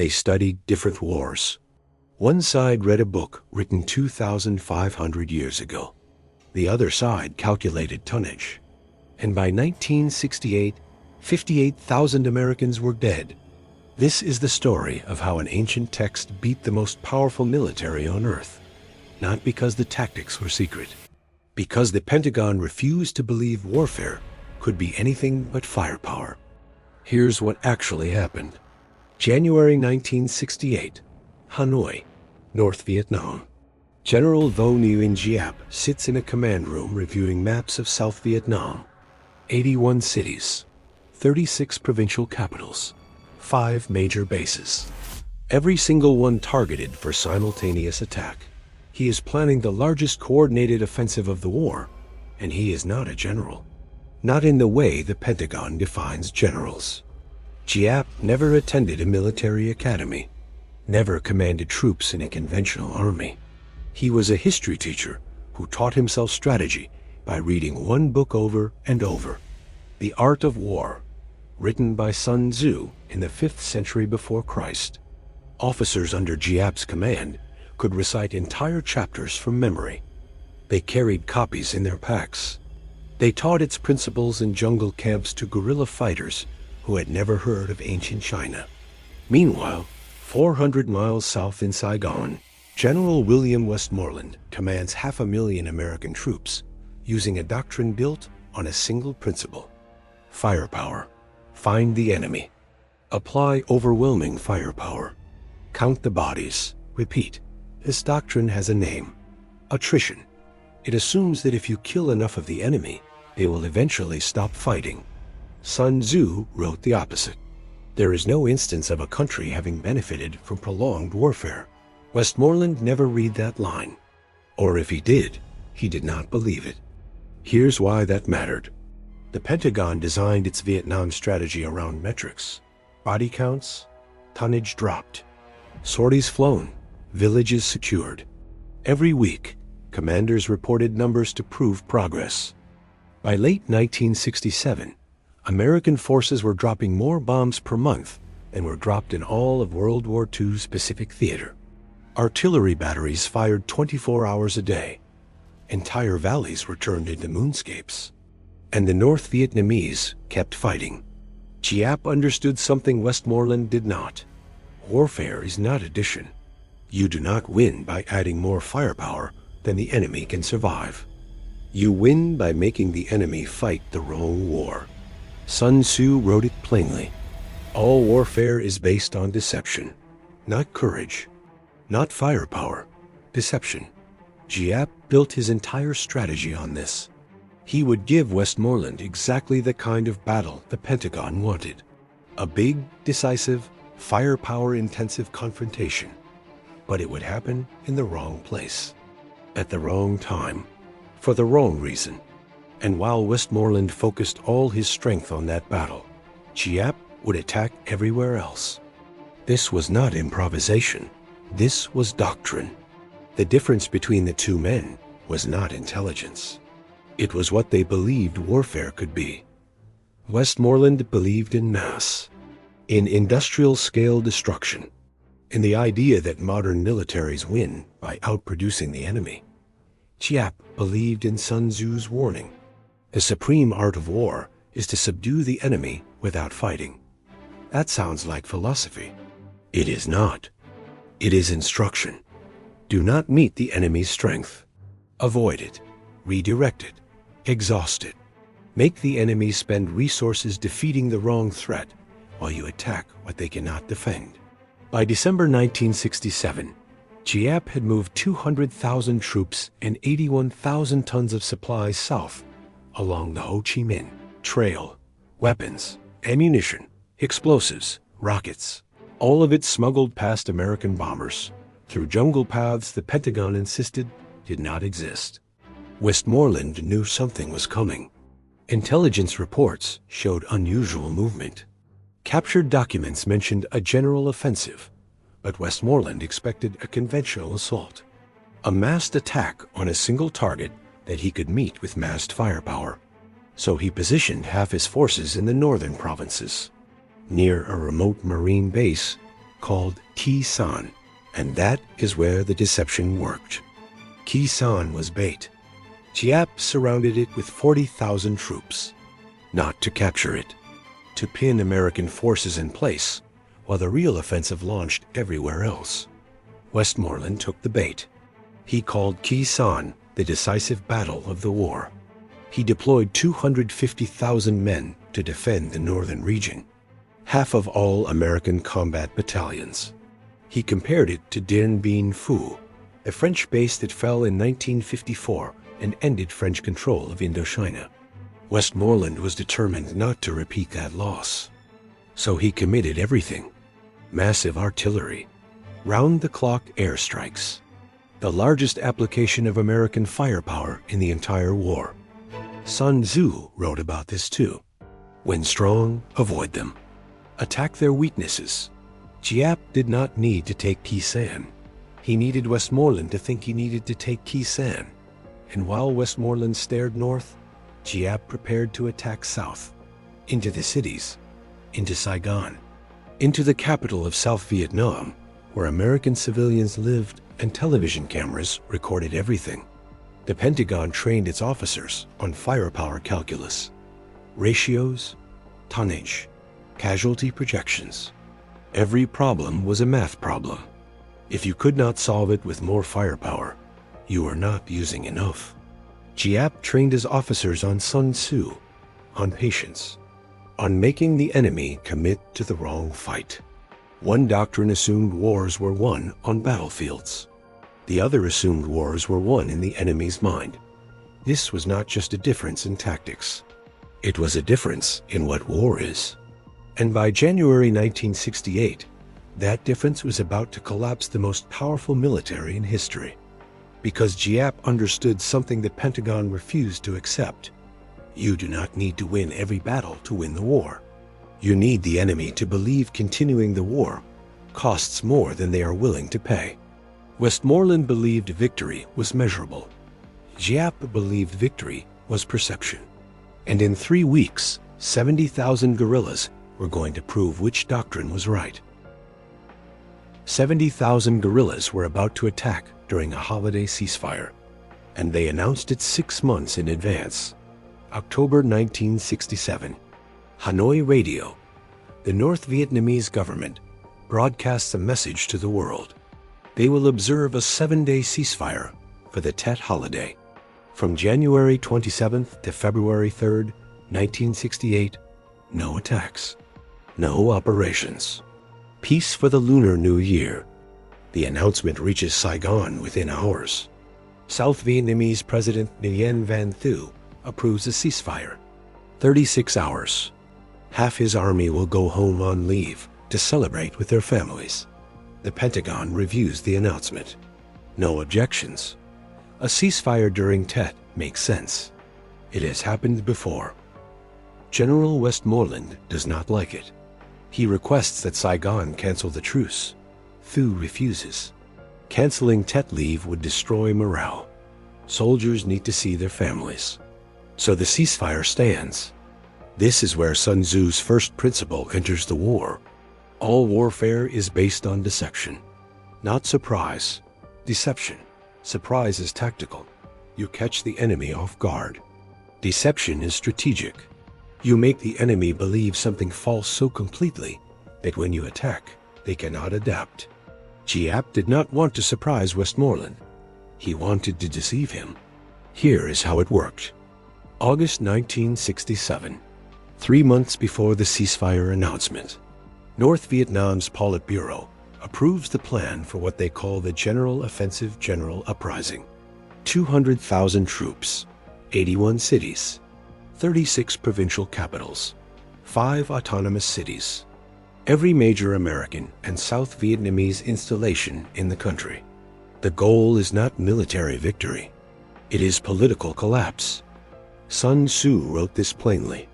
They studied different wars. One side read a book written 2,500 years ago. The other side calculated tonnage. And by 1968, 58,000 Americans were dead. This is the story of how an ancient text beat the most powerful military on Earth. Not because the tactics were secret. Because the Pentagon refused to believe warfare could be anything but firepower. Here's what actually happened. January 1968, Hanoi, North Vietnam. General Vo Nguyen Giap sits in a command room reviewing maps of South Vietnam. 81 cities, 36 provincial capitals, 5 major bases. Every single one targeted for simultaneous attack. He is planning the largest coordinated offensive of the war, and he is not a general. Not in the way the Pentagon defines generals. Giap never attended a military academy, never commanded troops in a conventional army. He was a history teacher who taught himself strategy by reading one book over and over, The Art of War, written by Sun Tzu in the 5th century before Christ. Officers under Giap's command could recite entire chapters from memory. They carried copies in their packs. They taught its principles in jungle camps to guerrilla fighters who had never heard of ancient China. Meanwhile, 400 miles south in Saigon, General William Westmoreland commands 500,000 American troops using a doctrine built on a single principle: firepower. Find the enemy. Apply overwhelming firepower. Count the bodies. Repeat. This doctrine has a name: attrition. It assumes that if you kill enough of the enemy, they will eventually stop fighting. Sun Tzu wrote the opposite. There is no instance of a country having benefited from prolonged warfare. Westmoreland never read that line. Or if he did not believe it. Here's why that mattered. The Pentagon designed its Vietnam strategy around metrics. Body counts, tonnage dropped, sorties flown, villages secured. Every week, commanders reported numbers to prove progress. By late 1967, American forces were dropping more bombs per month than were dropped in all of World War II's Pacific Theater. Artillery batteries fired 24 hours a day. Entire valleys were turned into moonscapes. And the North Vietnamese kept fighting. Giap understood something Westmoreland did not. Warfare is not addition. You do not win by adding more firepower than the enemy can survive. You win by making the enemy fight the wrong war. Sun Tzu wrote it plainly. All warfare is based on deception, not courage, not firepower, deception. Giap built his entire strategy on this. He would give Westmoreland exactly the kind of battle the Pentagon wanted. A big, decisive, firepower-intensive confrontation. But it would happen in the wrong place, at the wrong time, for the wrong reason. And while Westmoreland focused all his strength on that battle, Giap would attack everywhere else. This was not improvisation. This was doctrine. The difference between the two men was not intelligence. It was what they believed warfare could be. Westmoreland believed in mass, in industrial-scale destruction, in the idea that modern militaries win by outproducing the enemy. Giap believed in Sun Tzu's warning. The supreme art of war is to subdue the enemy without fighting. That sounds like philosophy. It is not. It is instruction. Do not meet the enemy's strength. Avoid it. Redirect it. Exhaust it. Make the enemy spend resources defeating the wrong threat while you attack what they cannot defend. By December 1967, Giap had moved 200,000 troops and 81,000 tons of supplies south along the Ho Chi Minh Trail. Weapons, ammunition, explosives, rockets, all of it smuggled past American bombers through jungle paths the Pentagon insisted did not exist. Westmoreland knew something was coming. Intelligence reports showed unusual movement. Captured documents mentioned a general offensive, but Westmoreland expected a conventional assault. A massed attack on a single target that he could meet with massed firepower. So he positioned half his forces in the northern provinces. Near a remote marine base, called Khe Sanh, and that is where the deception worked. Khe Sanh was bait. Giap surrounded it with 40,000 troops, not to capture it, to pin American forces in place, while the real offensive launched everywhere else. Westmoreland took the bait. He called Khe Sanh the decisive battle of the war. He deployed 250,000 men to defend the northern region, half of all American combat battalions. He compared it to Dien Bien Phu, a French base that fell in 1954 and ended French control of Indochina. Westmoreland was determined not to repeat that loss. So he committed everything: massive artillery, round-the-clock airstrikes, the largest application of American firepower in the entire war. Sun Tzu wrote about this too. When strong, avoid them. Attack their weaknesses. Giap did not need to take Khe Sanh. He needed Westmoreland to think he needed to take Khe Sanh. And while Westmoreland stared north, Giap prepared to attack south, into the cities, into Saigon, into the capital of South Vietnam, where American civilians lived and television cameras recorded everything. The Pentagon trained its officers on firepower calculus, ratios, tonnage, casualty projections. Every problem was a math problem. If you could not solve it with more firepower, you were not using enough. Giap trained his officers on Sun Tzu, on patience, on making the enemy commit to the wrong fight. One doctrine assumed wars were won on battlefields. The other assumed wars were won in the enemy's mind. This was not just a difference in tactics. It was a difference in what war is. And by January 1968, that difference was about to collapse the most powerful military in history. Because Giap understood something the Pentagon refused to accept. You do not need to win every battle to win the war. You need the enemy to believe continuing the war costs more than they are willing to pay. Westmoreland believed victory was measurable. Giap believed victory was perception. And in 3 weeks, 70,000 guerrillas were going to prove which doctrine was right. 70,000 guerrillas were about to attack during a holiday ceasefire, and they announced it 6 months in advance. October 1967. Hanoi Radio, the North Vietnamese government, broadcasts a message to the world. They will observe a 7-day ceasefire for the Tet holiday. From January 27th to February 3rd, 1968, no attacks, no operations. Peace for the Lunar New Year. The announcement reaches Saigon within hours. South Vietnamese President Nguyen Van Thu approves a ceasefire. 36 hours. Half his army will go home on leave to celebrate with their families. The Pentagon reviews the announcement. No objections. A ceasefire during Tet makes sense. It has happened before. General Westmoreland does not like it. He requests that Saigon cancel the truce. Thu refuses. Canceling Tet leave would destroy morale. Soldiers need to see their families. So the ceasefire stands. This is where Sun Tzu's first principle enters the war. All warfare is based on deception. Not surprise. Deception. Surprise is tactical. You catch the enemy off guard. Deception is strategic. You make the enemy believe something false so completely that when you attack, they cannot adapt. Giap did not want to surprise Westmoreland. He wanted to deceive him. Here is how it worked. August 1967, 3 months before the ceasefire announcement, North Vietnam's Politburo approves the plan for what they call the General Offensive General Uprising. 200,000 troops, 81 cities, 36 provincial capitals, 5 autonomous cities, every major American and South Vietnamese installation in the country. The goal is not military victory. It is political collapse. Sun Tzu wrote this plainly.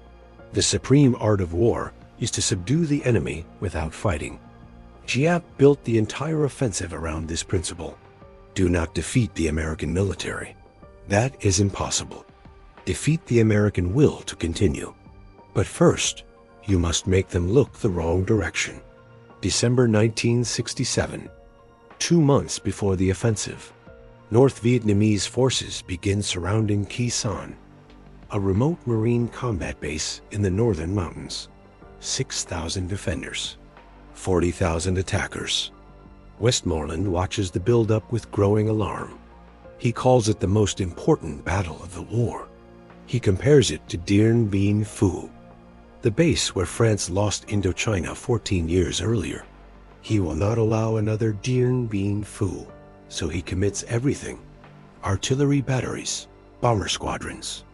The supreme art of war is to subdue the enemy without fighting. Giap built the entire offensive around this principle. Do not defeat the American military. That is impossible. Defeat the American will to continue. But first, you must make them look the wrong direction. December 1967, 2 months before the offensive, North Vietnamese forces begin surrounding Khe Sanh, a remote marine combat base in the northern mountains. 6,000 defenders, 40,000 attackers. Westmoreland watches the buildup with growing alarm. He calls it the most important battle of the war. He compares it to Dien Bien Phu, the base where France lost Indochina 14 years earlier. He will not allow another Dien Bien Phu, so he commits everything: artillery batteries, bomber squadrons,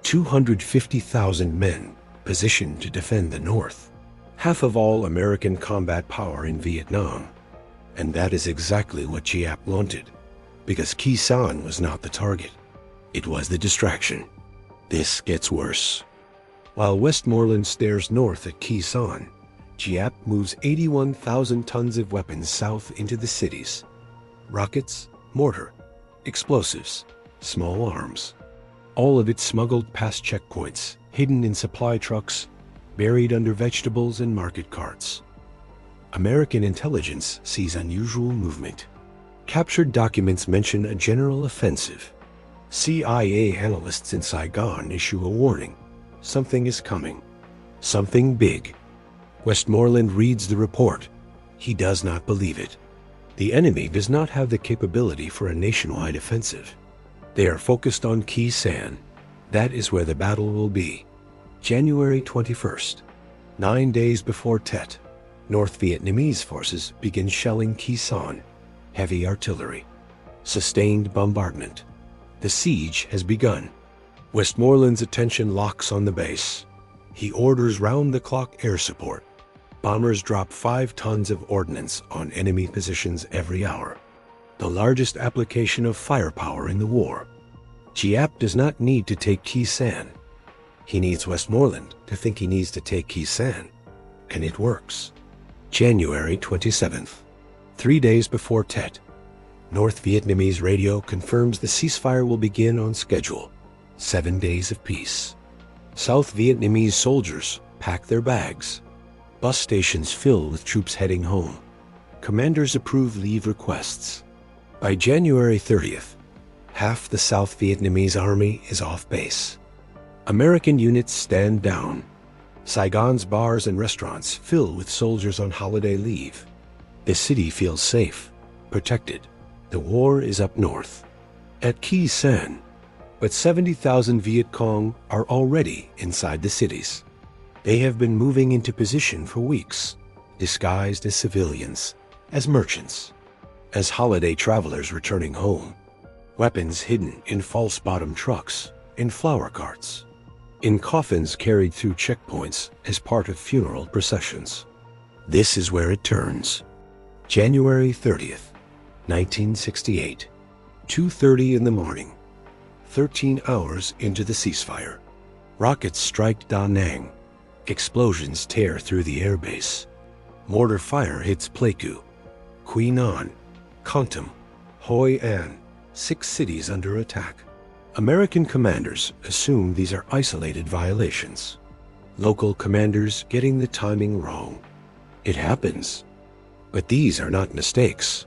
250,000 men positioned to defend the north, half of all American combat power in Vietnam. And that is exactly what Giap wanted, because Khe Sanh was not the target. It was the distraction. This gets worse. While Westmoreland stares north at Khe Sanh, Giap moves 81,000 tons of weapons south into the cities: rockets, mortar, explosives, small arms. All of it smuggled past checkpoints, hidden in supply trucks, buried under vegetables and market carts. American intelligence sees unusual movement. Captured documents mention a general offensive. CIA analysts in Saigon issue a warning. Something is coming. Something big. Westmoreland reads the report. He does not believe it. The enemy does not have the capability for a nationwide offensive. They are focused on Khe Sanh. That is where the battle will be. January 21st, 9 days before Tet, North Vietnamese forces begin shelling Khe Sanh. Heavy artillery. Sustained bombardment. The siege has begun. Westmoreland's attention locks on the base. He orders round-the-clock air support. Bombers drop 5 tons of ordnance on enemy positions every hour. The largest application of firepower in the war. Giap does not need to take Khe Sanh. He needs Westmoreland to think he needs to take Khe Sanh. And it works. January 27th, 3 days before Tet, North Vietnamese radio confirms the ceasefire will begin on schedule. 7 days of peace. South Vietnamese soldiers pack their bags. Bus stations fill with troops heading home. Commanders approve leave requests. By January 30th, half the South Vietnamese army is off base. American units stand down. Saigon's bars and restaurants fill with soldiers on holiday leave. The city feels safe, protected. The war is up north, at Khe Sanh, but 70,000 Viet Cong are already inside the cities. They have been moving into position for weeks, disguised as civilians, as merchants, as holiday travelers returning home. Weapons hidden in false-bottom trucks, in flower carts, in coffins carried through checkpoints as part of funeral processions. This is where it turns. January 30th, 1968, 2:30 in the morning, 13 hours into the ceasefire. Rockets strike Da Nang. Explosions tear through the airbase. Mortar fire hits Pleiku, Quy Nhon, Con Tum, Hoi An, 6 cities under attack. American commanders assume these are isolated violations. Local commanders getting the timing wrong. It happens. But these are not mistakes.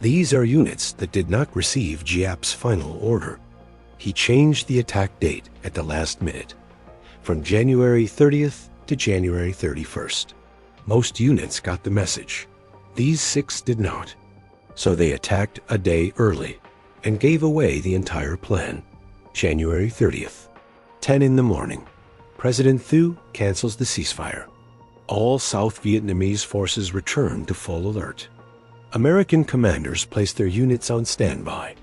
These are units that did not receive Giap's final order. He changed the attack date at the last minute, from January 30th to January 31st. Most units got the message. These 6 did not. So they attacked a day early and gave away the entire plan. January 30th, 10 in the morning, President Thu cancels the ceasefire. All South Vietnamese forces return to full alert. American commanders place their units on standby,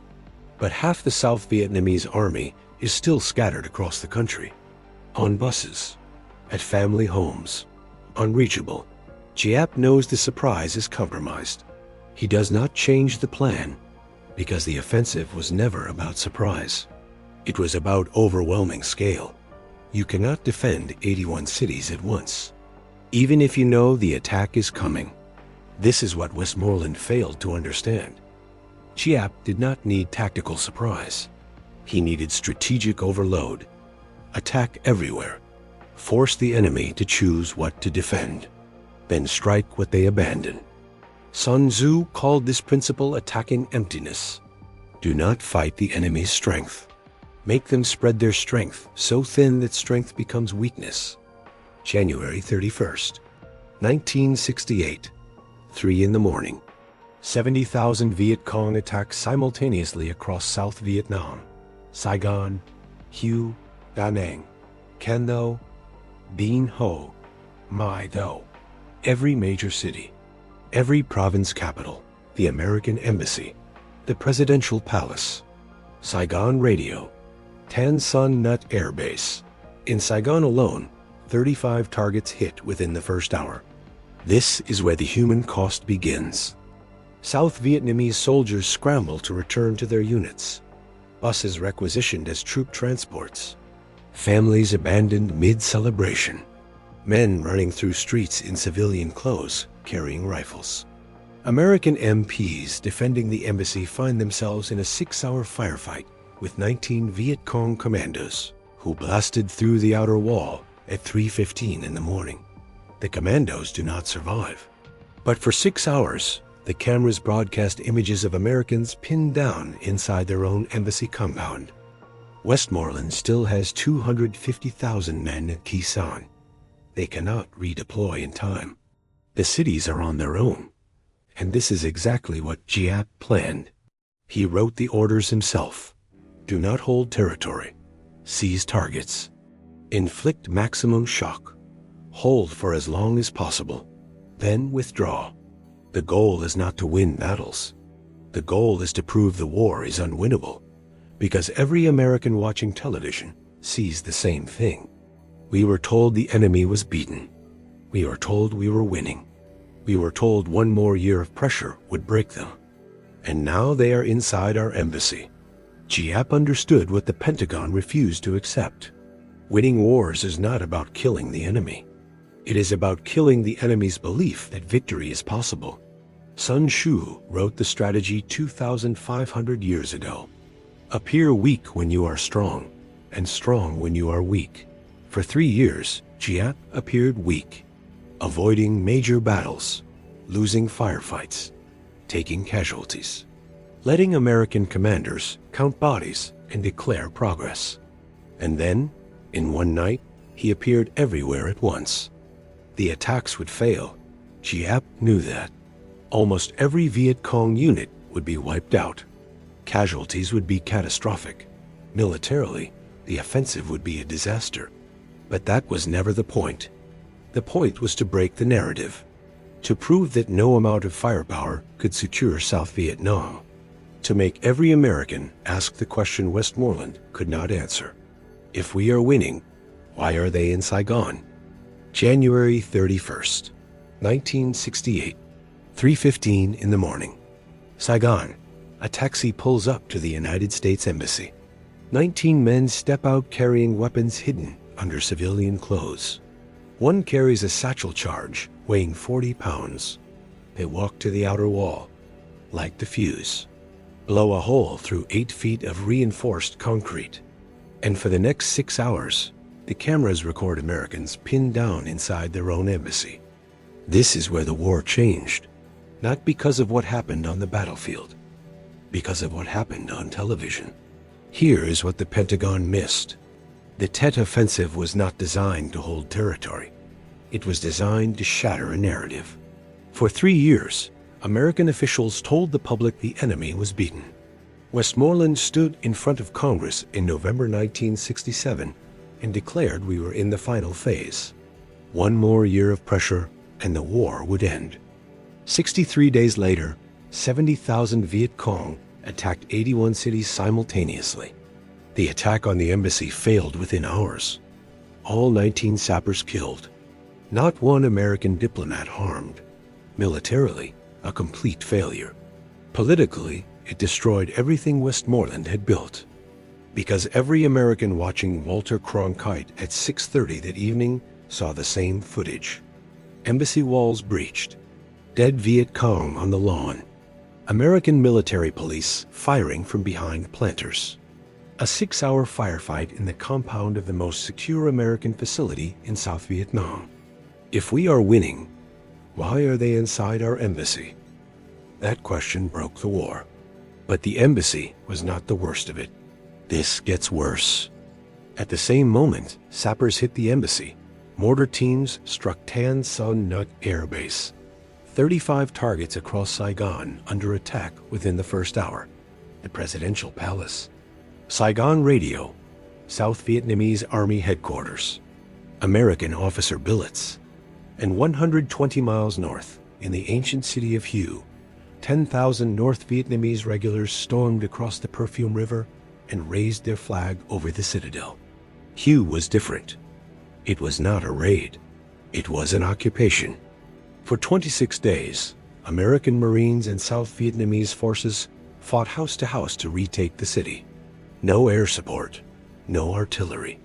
but half the South Vietnamese army is still scattered across the country. On buses, at family homes, unreachable. Giap knows the surprise is compromised. He does not change the plan, because the offensive was never about surprise. It was about overwhelming scale. You cannot defend 81 cities at once, even if you know the attack is coming. This is what Westmoreland failed to understand. Giap did not need tactical surprise. He needed strategic overload. Attack everywhere. Force the enemy to choose what to defend. then strike what they abandon. Sun Tzu called this principle attacking emptiness. Do not fight the enemy's strength. Make them spread their strength so thin that strength becomes weakness. January 31st, 1968, 3 in the morning. 70,000 Viet Cong attack simultaneously across South Vietnam. Saigon, Hue, Da Nang, Can Tho, Bien Ho, Mai Tho. Every major city, every province capital, the American embassy, the presidential palace, Saigon radio, Tan Son Nut Air Base. In Saigon alone, 35 targets hit within the first hour. This is where the human cost begins. South Vietnamese soldiers scramble to return to their units. Buses requisitioned as troop transports. Families abandoned mid-celebration. Men running through streets in civilian clothes, carrying rifles. American MPs defending the embassy find themselves in a 6-hour firefight with 19 Viet Cong commandos, who blasted through the outer wall at 3:15 in the morning. The commandos do not survive. But for 6 hours, the cameras broadcast images of Americans pinned down inside their own embassy compound. Westmoreland still has 250,000 men at Khe Sanh. They cannot redeploy in time. The cities are on their own. And this is exactly what Giap planned. He wrote the orders himself. Do not hold territory. Seize targets. Inflict maximum shock. Hold for as long as possible. Then withdraw. The goal is not to win battles. The goal is to prove the war is unwinnable. Because every American watching television sees the same thing. We were told the enemy was beaten. We were told we were winning. We were told one more year of pressure would break them. And now they are inside our embassy. Giap understood what the Pentagon refused to accept. Winning wars is not about killing the enemy. It is about killing the enemy's belief that victory is possible. Sun Tzu wrote the strategy 2,500 years ago. Appear weak when you are strong, and strong when you are weak. For 3 years, Giap appeared weak, avoiding major battles, losing firefights, taking casualties, letting American commanders count bodies and declare progress. And then, in one night, he appeared everywhere at once. The attacks would fail. Giap knew that. Almost every Viet Cong unit would be wiped out. Casualties would be catastrophic. Militarily, the offensive would be a disaster. But that was never the point. The point was to break the narrative, to prove that no amount of firepower could secure South Vietnam, to make every American ask the question Westmoreland could not answer. If we are winning, why are they in Saigon? January 31st, 1968, 3:15 in the morning. Saigon. A taxi pulls up to the United States Embassy. 19 men step out carrying weapons hidden under civilian clothes. One carries a satchel charge weighing 40 pounds. They walk to the outer wall, light the fuse, blow a hole through 8 feet of reinforced concrete. And for the next 6 hours, the cameras record Americans pinned down inside their own embassy. This is where the war changed, not because of what happened on the battlefield, because of what happened on television. Here is what the Pentagon missed. The Tet Offensive was not designed to hold territory. It was designed to shatter a narrative. For 3 years, American officials told the public the enemy was beaten. Westmoreland stood in front of Congress in November 1967 and declared we were in the final phase. One more year of pressure and the war would end. 63 days later, 70,000 Viet Cong attacked 81 cities simultaneously. The attack on the embassy failed within hours. All 19 sappers killed. Not one American diplomat harmed. Militarily, a complete failure. Politically, it destroyed everything Westmoreland had built. Because every American watching Walter Cronkite at 6:30 that evening saw the same footage. Embassy walls breached. Dead Viet Cong on the lawn. American military police firing from behind planters. A 6-hour firefight in the compound of the most secure American facility in South Vietnam. If we are winning, Why are they inside our embassy? That question broke the war. But the embassy was not the worst of it. This gets worse. At the same moment, sappers hit the embassy. Mortar teams struck Tan Son Nhut Air Base. 35 targets across Saigon under attack within the first hour. The presidential palace. Saigon Radio, South Vietnamese Army headquarters. American officer billets. And 120 miles north, in the ancient city of Hue, 10,000 North Vietnamese regulars stormed across the Perfume River and raised their flag over the citadel. Hue was different. It was not a raid. It was an occupation. For 26 days, American Marines and South Vietnamese forces fought house to house to retake the city. No air support, no artillery.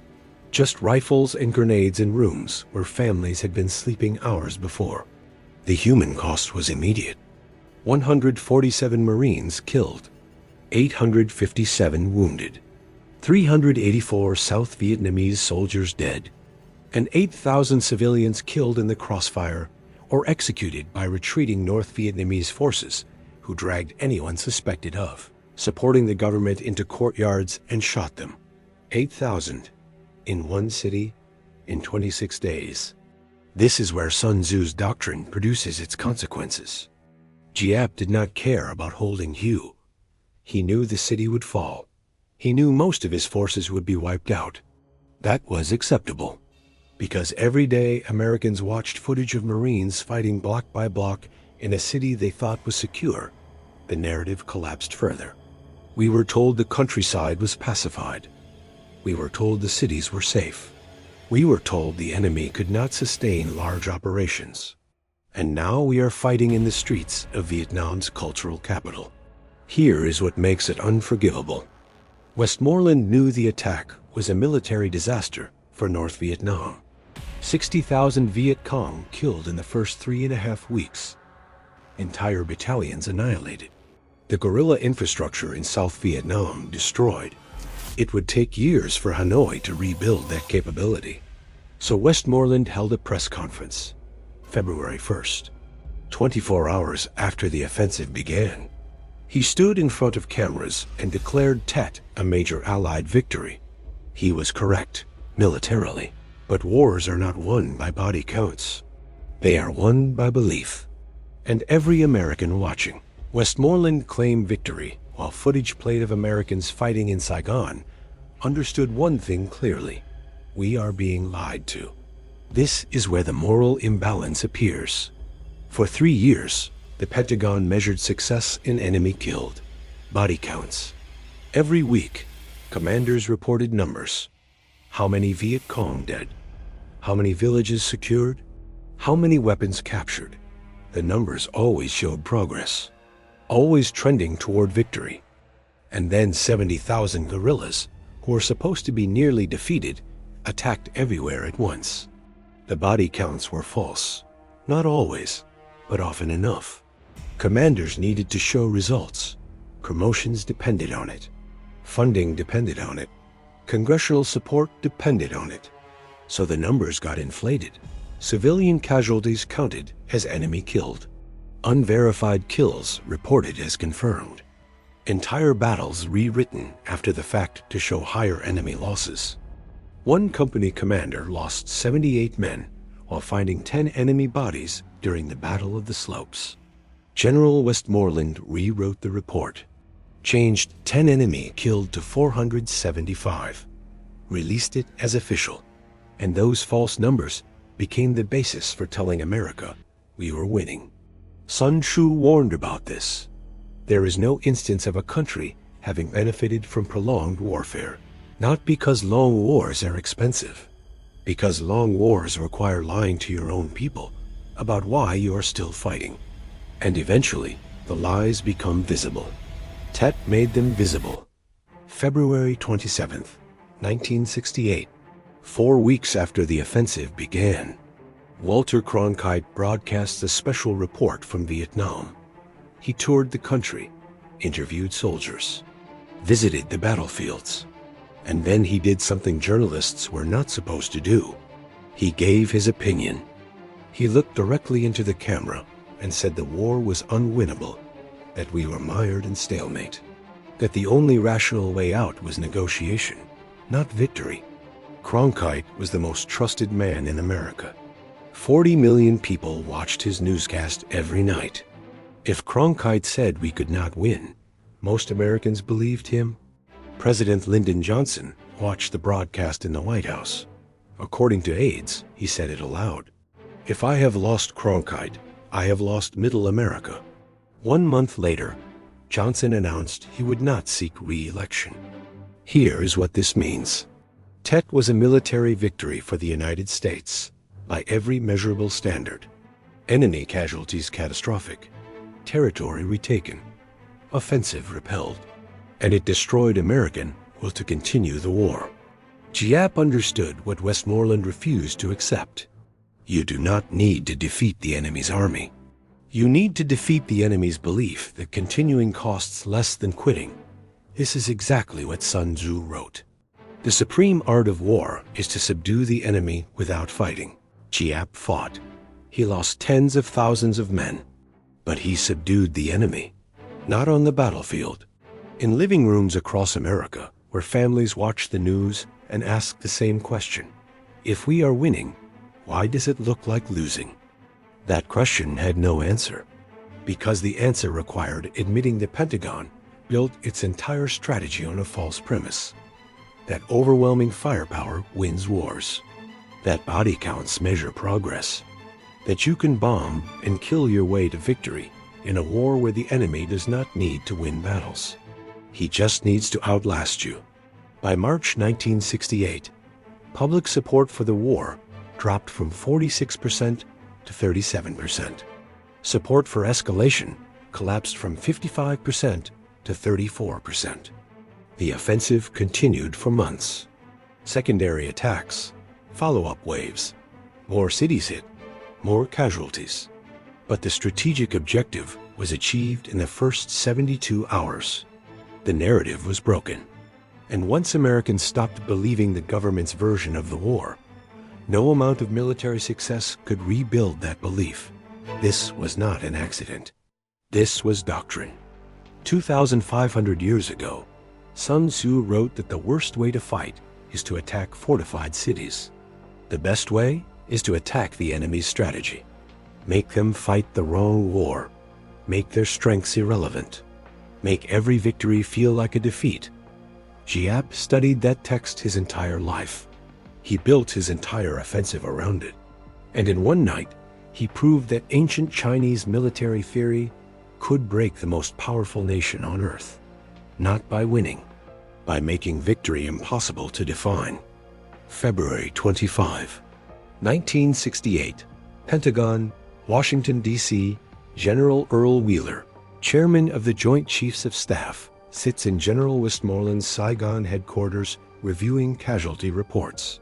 Just rifles and grenades in rooms where families had been sleeping hours before. The human cost was immediate. 147 Marines killed, 857 wounded, 384 South Vietnamese soldiers dead, and 8,000 civilians killed in the crossfire or executed by retreating North Vietnamese forces who dragged anyone suspected of supporting the government into courtyards and shot them. 8,000 in one city in 26 days. This is where Sun Tzu's doctrine produces its consequences. Giap did not care about holding Hue. He knew the city would fall. He knew most of his forces would be wiped out. That was acceptable, because every day Americans watched footage of Marines fighting block by block in a city they thought was secure. The narrative collapsed further. We were told the countryside was pacified. We were told the cities were safe. We were told the enemy could not sustain large operations. And now we are fighting in the streets of Vietnam's cultural capital. Here is what makes it unforgivable. Westmoreland knew the attack was a military disaster for North Vietnam. 60,000 Viet Cong killed in the first 3.5 weeks. Entire battalions annihilated. The guerrilla infrastructure in South Vietnam destroyed. It would take years for Hanoi to rebuild that capability. So Westmoreland held a press conference, February 1st, 24 hours after the offensive began. He stood in front of cameras and declared Tet a major Allied victory. He was correct, militarily, but wars are not won by body counts. They are won by belief. And every American watching, Westmoreland claimed victory, while footage played of Americans fighting in Saigon understood one thing clearly: we are being lied to. This is where the moral imbalance appears. For 3 years, the Pentagon measured success in enemy killed, body counts. Every week, commanders reported numbers. How many Viet Cong dead? How many villages secured? How many weapons captured? The numbers always showed progress, always trending toward victory. And then 70,000 guerrillas, who were supposed to be nearly defeated, attacked everywhere at once. The body counts were false. Not always, but often enough. Commanders needed to show results. Promotions depended on it. Funding depended on it. Congressional support depended on it. So the numbers got inflated. Civilian casualties counted as enemy killed. Unverified kills reported as confirmed. Entire battles rewritten after the fact to show higher enemy losses. One company commander lost 78 men while finding 10 enemy bodies during the Battle of the Slopes. General Westmoreland rewrote the report, changed 10 enemy killed to 475, released it as official, and those false numbers became the basis for telling America we were winning. Sun Tzu warned about this. There is no instance of a country having benefited from prolonged warfare, not because long wars are expensive, because long wars require lying to your own people about why you are still fighting. And eventually, the lies become visible. Tet made them visible. February 27th, 1968, 4 weeks after the offensive began, Walter Cronkite broadcasts a special report from Vietnam. He toured the country, interviewed soldiers, visited the battlefields, and then he did something journalists were not supposed to do. He gave his opinion. He looked directly into the camera and said the war was unwinnable, that we were mired in stalemate, that the only rational way out was negotiation, not victory. Cronkite was the most trusted man in America. 40 million people watched his newscast every night. If Cronkite said we could not win, most Americans believed him. President Lyndon Johnson watched the broadcast in the White House. According to aides, he said it aloud. If I have lost Cronkite, I have lost Middle America. 1 month later, Johnson announced he would not seek re-election. Here is what this means. Tet was a military victory for the United States by every measurable standard. Enemy casualties catastrophic, territory retaken, offensive repelled, and it destroyed American will to continue the war. Giap understood what Westmoreland refused to accept. You do not need to defeat the enemy's army. You need to defeat the enemy's belief that continuing costs less than quitting. This is exactly what Sun Tzu wrote. The supreme art of war is to subdue the enemy without fighting. Giap fought. He lost tens of thousands of men, but he subdued the enemy, not on the battlefield. In living rooms across America, where families watch the news and ask the same question, if we are winning, why does it look like losing? That question had no answer, because the answer required admitting the Pentagon built its entire strategy on a false premise, that overwhelming firepower wins wars, that body counts measure progress, that you can bomb and kill your way to victory in a war where the enemy does not need to win battles. He just needs to outlast you. By March 1968, public support for the war dropped from 46% to 37%. Support for escalation collapsed from 55% to 34%. The offensive continued for months. Secondary attacks, follow-up waves, more cities hit, more casualties. But the strategic objective was achieved in the first 72 hours. The narrative was broken. And once Americans stopped believing the government's version of the war, no amount of military success could rebuild that belief. This was not an accident. This was doctrine. 2,500 years ago, Sun Tzu wrote that the worst way to fight is to attack fortified cities. The best way is to attack the enemy's strategy. Make them fight the wrong war. Make their strengths irrelevant. Make every victory feel like a defeat. Giap studied that text his entire life. He built his entire offensive around it. And in one night, he proved that ancient Chinese military theory could break the most powerful nation on earth. Not by winning, by making victory impossible to define. February 25, 1968, Pentagon, Washington, D.C., General Earl Wheeler, Chairman of the Joint Chiefs of Staff, sits in General Westmoreland's Saigon headquarters reviewing casualty reports.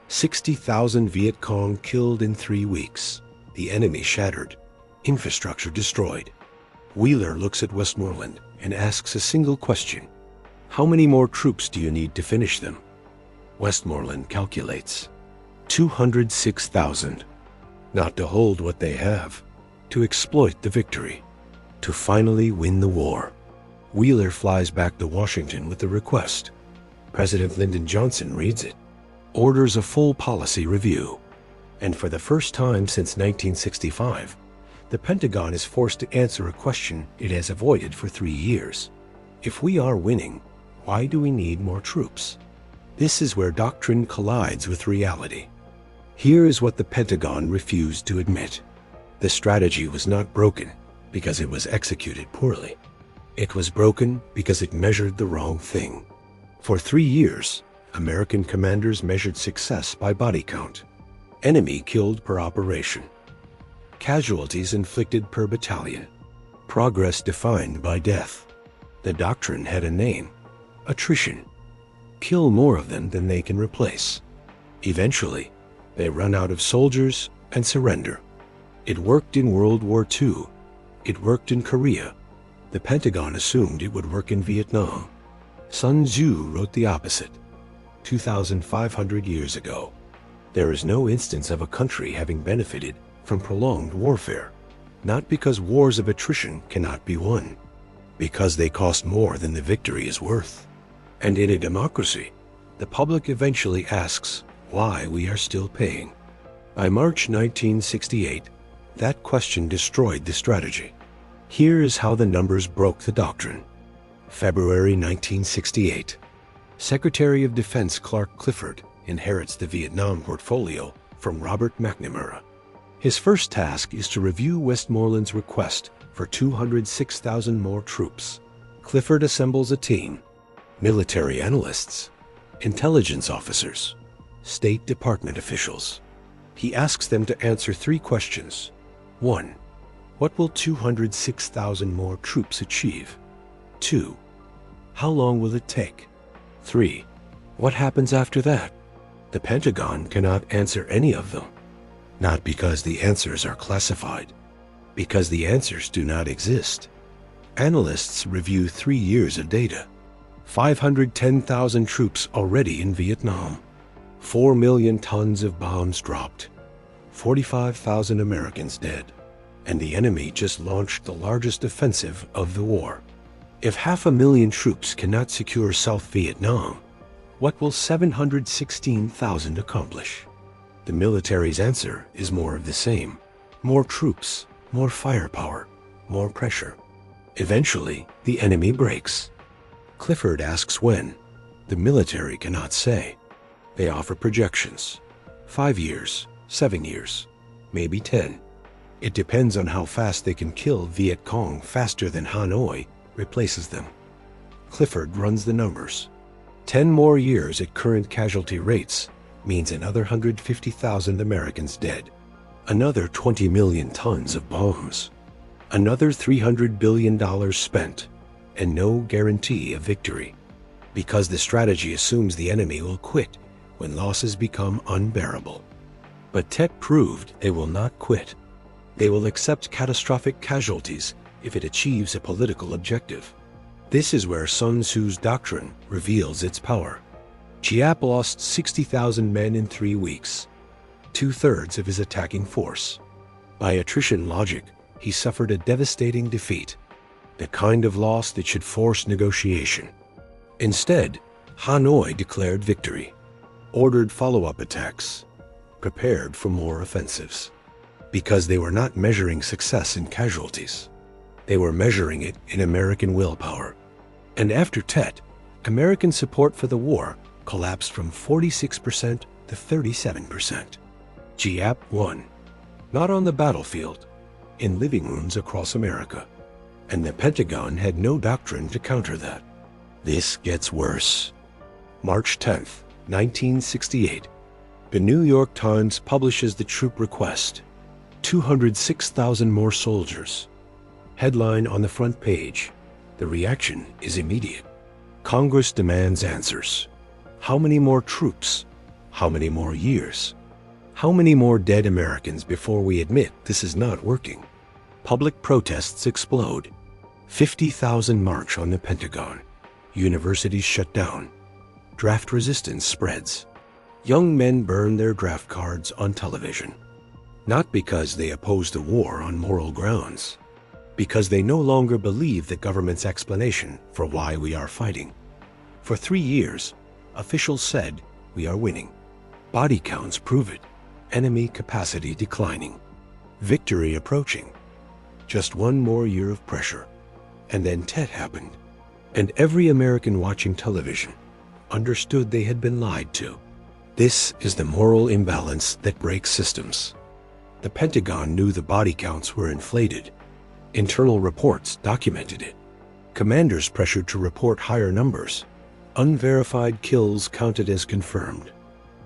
60,000 Viet Cong killed in 3 weeks. The enemy shattered. Infrastructure destroyed. Wheeler looks at Westmoreland and asks a single question. How many more troops do you need to finish them? Westmoreland calculates. 206,000. Not to hold what they have, to exploit the victory, to finally win the war. Wheeler flies back to Washington with the request. President Lyndon Johnson reads it, orders a full policy review. And for the first time since 1965, the Pentagon is forced to answer a question it has avoided for 3 years. If we are winning, why do we need more troops? This is where doctrine collides with reality. Here is what the Pentagon refused to admit. The strategy was not broken because it was executed poorly. It was broken because it measured the wrong thing. For 3 years, American commanders measured success by body count. Enemy killed per operation. Casualties inflicted per battalion. Progress defined by death. The doctrine had a name: attrition. Kill more of them than they can replace. Eventually, they run out of soldiers and surrender. It worked in World War II. It worked in Korea. The Pentagon assumed it would work in Vietnam. Sun Tzu wrote the opposite 2,500 years ago. There is no instance of a country having benefited from prolonged warfare, not because wars of attrition cannot be won, because they cost more than the victory is worth. And in a democracy, the public eventually asks why we are still paying. By March 1968, that question destroyed the strategy. Here is how the numbers broke the doctrine. February 1968. Secretary of Defense Clark Clifford inherits the Vietnam portfolio from Robert McNamara. His first task is to review Westmoreland's request for 206,000 more troops. Clifford assembles a team: military analysts, intelligence officers, State Department officials. He asks them to answer 3 questions. 1. What will 206,000 more troops achieve? 2. How long will it take? 3. What happens after that? The Pentagon cannot answer any of them. Not because the answers are classified, because the answers do not exist. Analysts review 3 years of data. 510,000 troops already in Vietnam. 4 million tons of bombs dropped. 45,000 Americans dead. And the enemy just launched the largest offensive of the war. If 500,000 troops cannot secure South Vietnam, what will 716,000 accomplish? The military's answer is more of the same. More troops, more firepower, more pressure. Eventually, the enemy breaks. Clifford asks when. The military cannot say. They offer projections. 5 years, 7 years, maybe 10. It depends on how fast they can kill Viet Cong faster than Hanoi replaces them. Clifford runs the numbers. 10 more years at current casualty rates means another 150,000 Americans dead, another 20 million tons of bombs, another $300 billion spent, and no guarantee of victory, because the strategy assumes the enemy will quit when losses become unbearable. But Tet proved they will not quit. They will accept catastrophic casualties if it achieves a political objective. This is where Sun Tzu's doctrine reveals its power. Giap lost 60,000 men in 3 weeks, 2/3 of his attacking force. By attrition logic, he suffered a devastating defeat, the kind of loss that should force negotiation. Instead, Hanoi declared victory, ordered follow-up attacks, prepared for more offensives. Because they were not measuring success in casualties. They were measuring it in American willpower. And after Tet, American support for the war collapsed from 46% to 37%. Giap won, not on the battlefield, in living rooms across America. And the Pentagon had no doctrine to counter that. This gets worse. March 10th, 1968. The New York Times publishes the troop request. 206,000 more soldiers. Headline on the front page. The reaction is immediate. Congress demands answers. How many more troops? How many more years? How many more dead Americans before we admit this is not working? Public protests explode. 50,000 march on the Pentagon. Universities shut down. Draft resistance spreads. Young men burn their draft cards on television. Not because they oppose the war on moral grounds, because they no longer believe the government's explanation for why we are fighting. For 3 years, officials said we are winning. Body counts prove it. Enemy capacity declining. Victory approaching. Just 1 more year of pressure. And then Tet happened. And every American watching television understood they had been lied to. This is the moral imbalance that breaks systems. The Pentagon knew the body counts were inflated. Internal reports documented it. Commanders pressured to report higher numbers. Unverified kills counted as confirmed.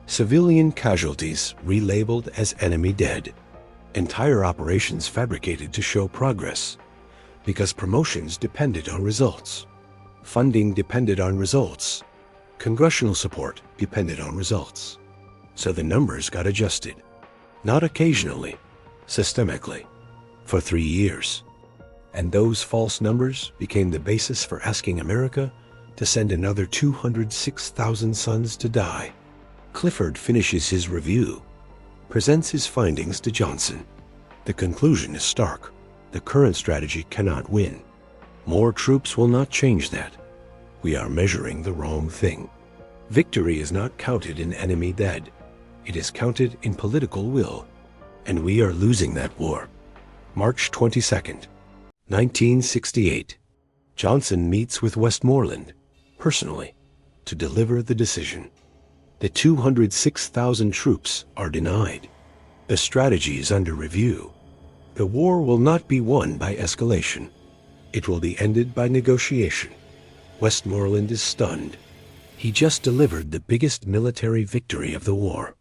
Civilian casualties relabeled as enemy dead. Entire operations fabricated to show progress. Because promotions depended on results. Funding depended on results. Congressional support depended on results. So the numbers got adjusted. Not occasionally, systemically, for 3 years. And those false numbers became the basis for asking America to send another 206,000 sons to die. Clifford finishes his review, presents his findings to Johnson. The conclusion is stark. The current strategy cannot win. More troops will not change that. We are measuring the wrong thing. Victory is not counted in enemy dead. It is counted in political will. And we are losing that war. March 22nd, 1968. Johnson meets with Westmoreland, personally, to deliver the decision. The 206,000 troops are denied. The strategy is under review. The war will not be won by escalation. It will be ended by negotiation. Westmoreland is stunned. He just delivered the biggest military victory of the war.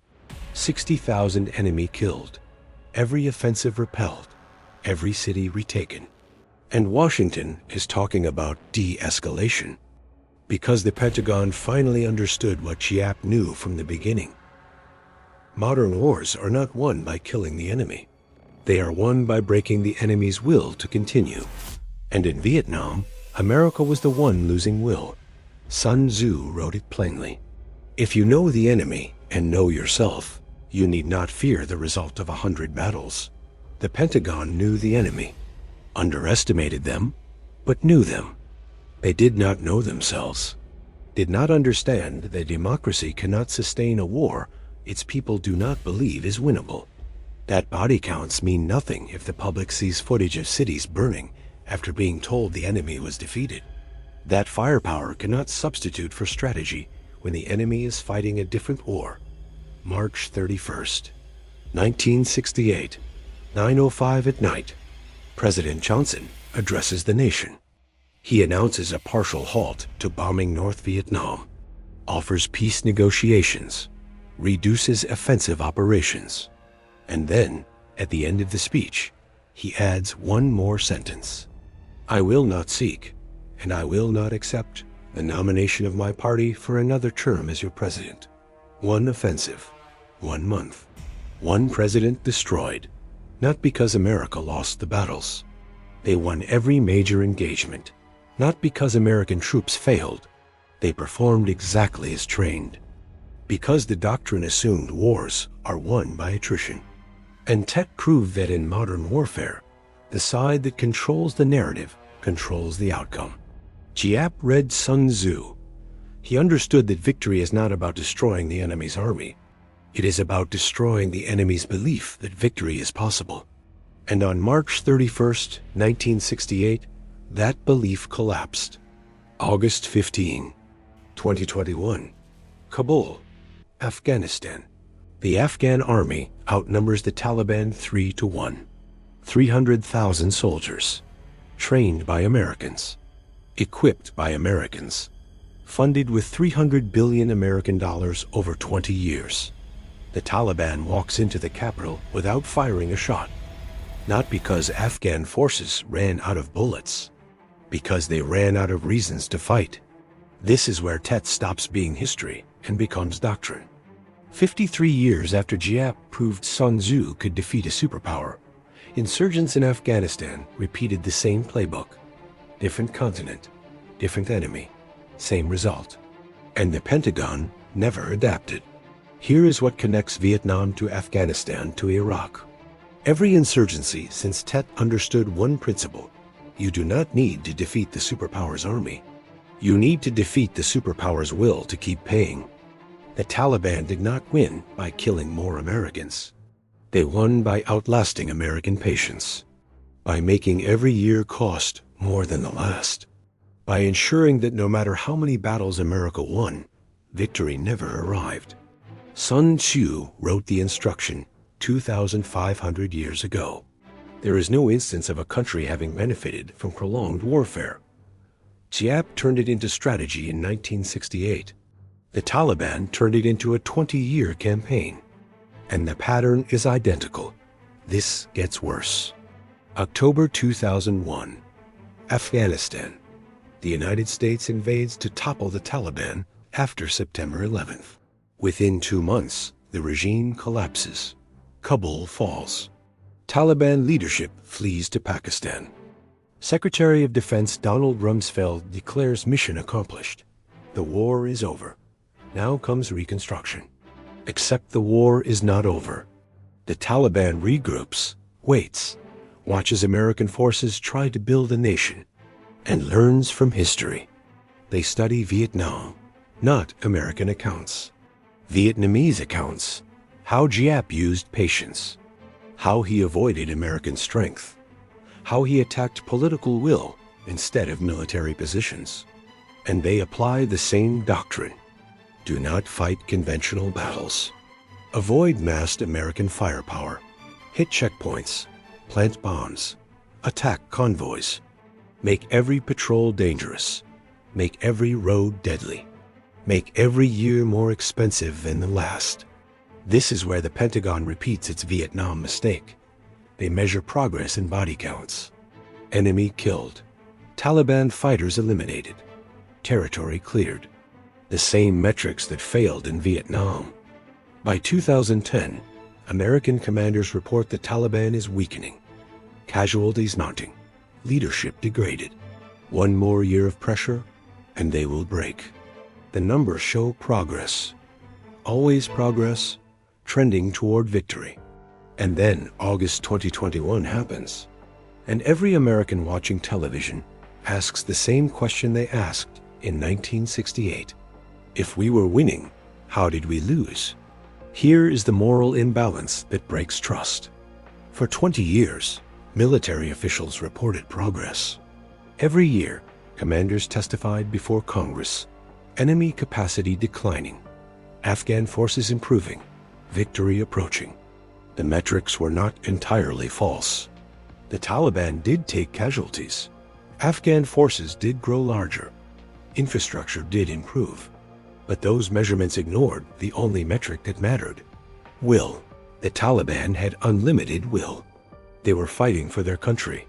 60,000 enemy killed. Every offensive repelled. Every city retaken. And Washington is talking about de-escalation. Because the Pentagon finally understood what Giap knew from the beginning. Modern wars are not won by killing the enemy. They are won by breaking the enemy's will to continue. And in Vietnam, America was the one losing will. Sun Tzu wrote it plainly. If you know the enemy and know yourself, you need not fear the result of 100 battles. The Pentagon knew the enemy, underestimated them, but knew them. They did not know themselves, did not understand that democracy cannot sustain a war its people do not believe is winnable. That body counts mean nothing if the public sees footage of cities burning after being told the enemy was defeated. That firepower cannot substitute for strategy when the enemy is fighting a different war. March 31st, 1968, 9:05 at night. President Johnson addresses the nation. He announces a partial halt to bombing North Vietnam, offers peace negotiations, reduces offensive operations. And then, at the end of the speech, he adds one more sentence. I will not seek, and I will not accept the nomination of my party for another term as your president. One offensive, 1 month, one president destroyed, not because America lost the battles. They won every major engagement, not because American troops failed. They performed exactly as trained. Because the doctrine assumed wars are won by attrition. And Tet proved that in modern warfare, the side that controls the narrative controls the outcome. Giap read Sun Tzu. He understood that victory is not about destroying the enemy's army. It is about destroying the enemy's belief that victory is possible. And on March 31st, 1968, that belief collapsed. August 15, 2021, Kabul, Afghanistan. The Afghan army outnumbers the Taliban 3-1. 300,000 soldiers, trained by Americans, equipped by Americans, funded with $300 billion American dollars over 20 years. The Taliban walks into the capital without firing a shot, not because Afghan forces ran out of bullets, because they ran out of reasons to fight. This is where Tet stops being history and becomes doctrine. 53 years after Giap proved Sun Tzu could defeat a superpower, insurgents in Afghanistan repeated the same playbook. Different continent, different enemy, same result. And the Pentagon never adapted. Here is what connects Vietnam to Afghanistan to Iraq. Every insurgency since Tet understood one principle. You do not need to defeat the superpower's army. You need to defeat the superpower's will to keep paying. The Taliban did not win by killing more Americans. They won by outlasting American patience, by making every year cost more than the last, by ensuring that no matter how many battles America won, victory never arrived. Sun Tzu wrote the instruction 2,500 years ago. There is no instance of a country having benefited from prolonged warfare. Giap turned it into strategy in 1968. The Taliban turned it into a 20-year campaign. And the pattern is identical. This gets worse. October 2001, Afghanistan. The United States invades to topple the Taliban after September 11th. Within 2 months, the regime collapses. Kabul falls. Taliban leadership flees to Pakistan. Secretary of Defense Donald Rumsfeld declares mission accomplished. The war is over. Now comes reconstruction. Except the war is not over. The Taliban regroups waits, watches American forces try to build a nation, and learns from history. They study Vietnam, not American accounts. Vietnamese accounts, how Giap used patience, how he avoided American strength, how he attacked political will instead of military positions. And they apply the same doctrine. Do not fight conventional battles. Avoid massed American firepower. Hit checkpoints, plant bombs, attack convoys. Make every patrol dangerous. Make every road deadly. Make every year more expensive than the last. This is where the Pentagon repeats its Vietnam mistake. They measure progress in body counts. Enemy killed. Taliban fighters eliminated. Territory cleared. The same metrics that failed in Vietnam. By 2010, American commanders report the Taliban is weakening. Casualties mounting. Leadership degraded. One more year of pressure, and they will break. The numbers show progress. Always progress, trending toward victory. And then August 2021 happens. And every American watching television asks the same question they asked in 1968. If we were winning, how did we lose? Here is the moral imbalance that breaks trust. For 20 years, military officials reported progress. Every year, commanders testified before Congress. Enemy capacity declining. Afghan forces improving. Victory approaching. The metrics were not entirely false. The Taliban did take casualties. Afghan forces did grow larger. Infrastructure did improve. But those measurements ignored the only metric that mattered. Will. The Taliban had unlimited will. They were fighting for their country.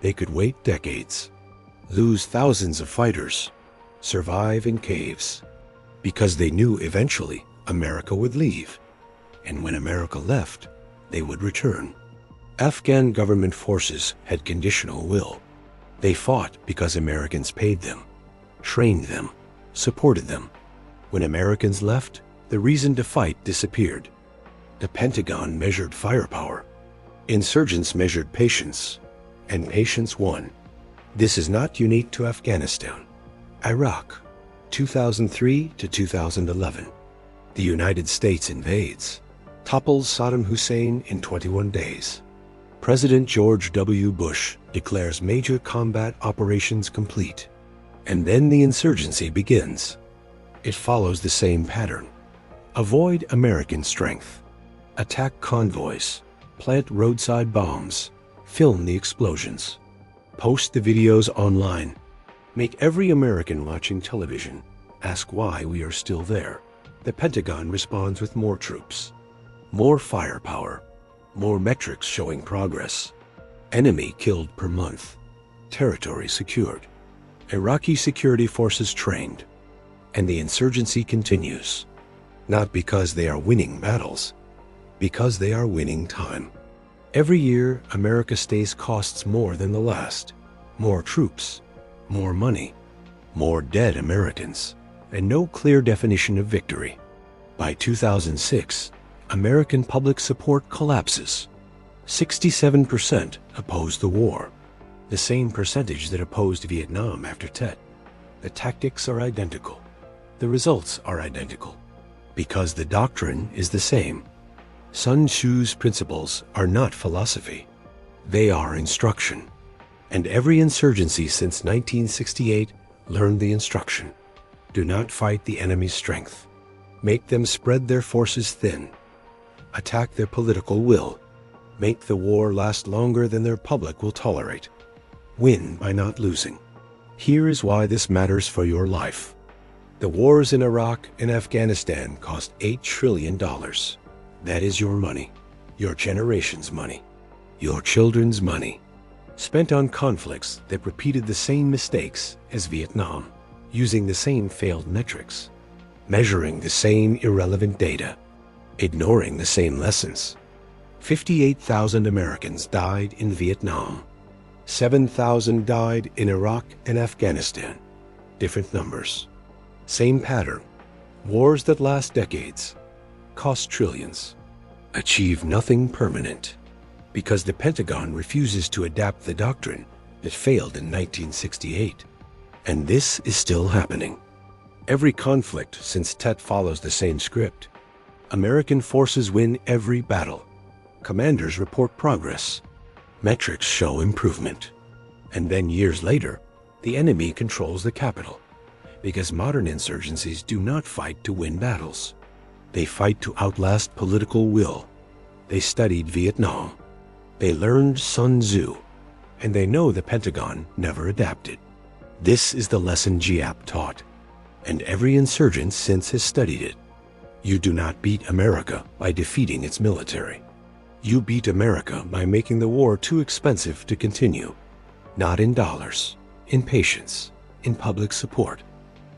They could wait decades, lose thousands of fighters, survive in caves, because they knew eventually America would leave. And when America left, they would return. Afghan government forces had conditional will. They fought because Americans paid them, trained them, supported them. When Americans left, the reason to fight disappeared. The Pentagon measured firepower. Insurgents measured patience, and patience won. This is not unique to Afghanistan. Iraq, 2003 to 2011. The United States invades, topples Saddam Hussein in 21 days. President George W. Bush declares major combat operations complete. And then the insurgency begins. It follows the same pattern. Avoid American strength. Attack convoys. Plant roadside bombs. Film the explosions. Post the videos online. Make every American watching television ask why we are still there. The Pentagon responds with more troops, more firepower, more metrics showing progress. Enemy killed per month. Territory secured. Iraqi security forces trained. And the insurgency continues. Not because they are winning battles, because they are winning time. Every year, America stays costs more than the last. More troops, more money, more dead Americans, and no clear definition of victory. By 2006, American public support collapses. 67% opposed the war, the same percentage that opposed Vietnam after Tet. The tactics are identical. The results are identical. Because the doctrine is the same. Sun Tzu's principles are not philosophy. They are instruction. And every insurgency since 1968 learned the instruction. Do not fight the enemy's strength. Make them spread their forces thin. Attack their political will. Make the war last longer than their public will tolerate. Win by not losing. Here is why this matters for your life. The wars in Iraq and Afghanistan cost $8 trillion. That is your money, your generation's money, your children's money, spent on conflicts that repeated the same mistakes as Vietnam, using the same failed metrics, measuring the same irrelevant data, ignoring the same lessons. 58,000 Americans died in Vietnam. 7,000 died in Iraq and Afghanistan. Different numbers. Same pattern. Wars that last decades, cost trillions, achieve nothing permanent. because the Pentagon refuses to adapt the doctrine that failed in 1968. And this is still happening. Every conflict since Tet follows the same script. American forces win every battle. Commanders report progress. Metrics show improvement. And then years later, the enemy controls the capital. Because modern insurgencies do not fight to win battles. They fight to outlast political will. They studied Vietnam. They learned Sun Tzu. And they know the Pentagon never adapted. This is the lesson Giap taught. And every insurgent since has studied it. You do not beat America by defeating its military. You beat America by making the war too expensive to continue. Not in dollars, in patience, in public support,